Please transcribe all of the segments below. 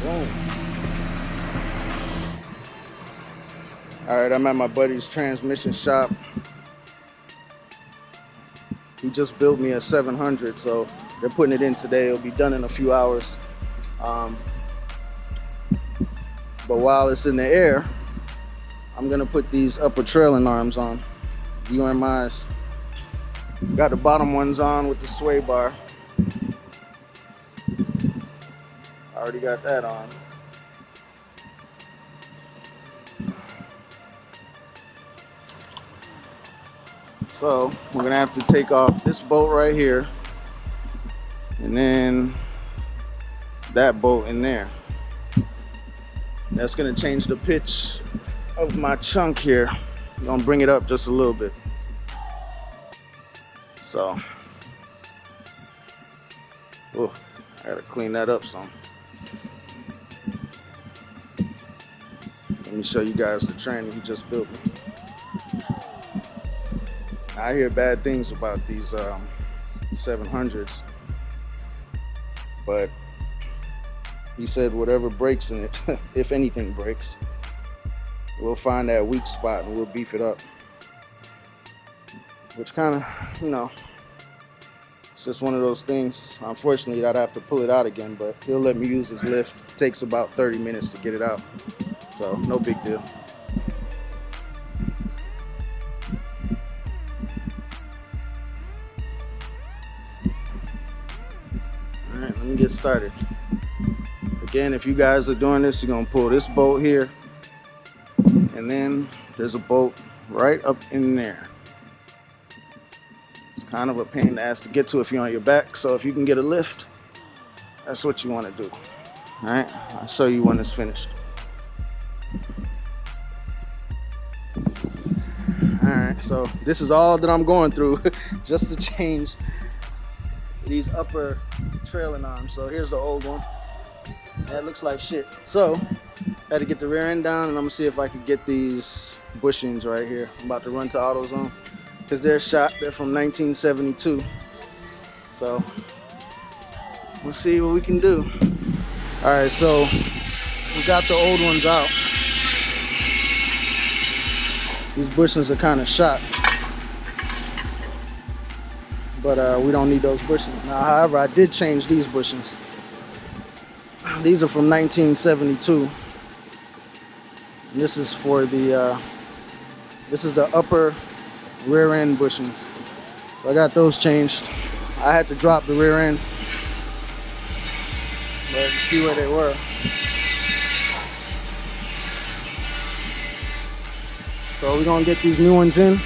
Boom. All right, I'm at my buddy's transmission shop. He just built me a 700, so they're putting it in today. It'll be done in a few hours. But while it's in the air, I'm gonna put these upper trailing arms on, UMIs. Got the bottom ones on with the sway bar. I already got that on. So we're gonna have to take off this bolt right here, and then that bolt in there. That's gonna change the pitch of my chunk here. I'm gonna bring it up just a little bit. So, oh, I gotta clean that up some. Let me show you guys the tranny he just built me. I hear bad things about these 700s, but he said whatever breaks in it, if anything breaks, we'll find that weak spot and we'll beef it up. Which kind of, it's just one of those things. Unfortunately, I'd have to pull it out again, but he'll let me use his lift. It takes about 30 minutes to get it out, so no big deal. All right, let me get started. Again, if you guys are doing this, you're gonna pull this bolt here, and then there's a bolt right up in there. It's kind of a pain in the ass to get to if you're on your back, so if you can get a lift, that's what you want to do. All right, I'll show you when it's finished. All right, so this is all that I'm going through just to change these upper trailing arms. So here's the old one. That looks like shit. So I had to get the rear end down, and I'm gonna see if I can get these bushings right here. I'm about to run to AutoZone because they're shot. They're from 1972. So we'll see what we can do. All right, so we got the old ones out. These bushings are kind of shot, but we don't need those bushings now. However, I did change these bushings. These are from 1972. And this is for the this is the upper rear end bushings. So I got those changed. I had to drop the rear end, but you see where they were. So we're gonna get these new ones in.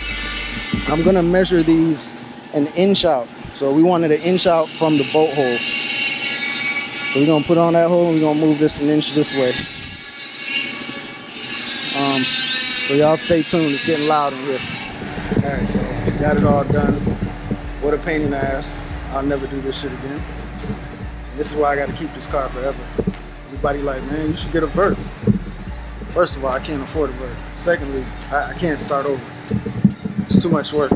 I'm gonna measure these an inch out. So we wanted an inch out from the bolt hole. So we're gonna put on that hole and we're gonna move this an inch this way. So y'all stay tuned, it's getting loud in here. Alright, so got it all done. What a pain in the ass. I'll never do this shit again. This is why I gotta keep this car forever. Everybody like, man, you should get a vert. First of all, I can't afford a vert. Secondly, I can't start over. It's too much work.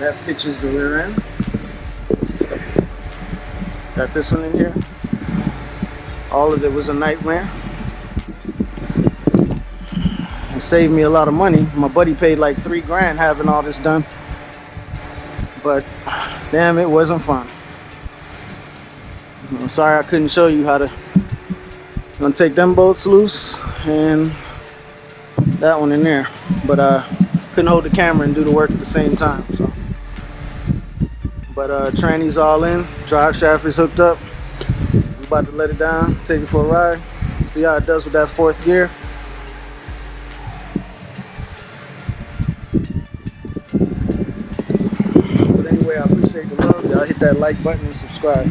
That pitches the rear end. Got this one in here. All of it was a nightmare. It saved me a lot of money. My buddy paid like $3 grand having all this done. But damn, it wasn't fun. I'm sorry I couldn't show you how to. I'm gonna take them bolts loose and that one in there. But couldn't hold the camera and do the work at the same time. So. But tranny's all in, drive shaft is hooked up. We're about to let it down, take it for a ride. See how it does with that 4th gear. But anyway, I appreciate the love. Y'all hit that like button and subscribe.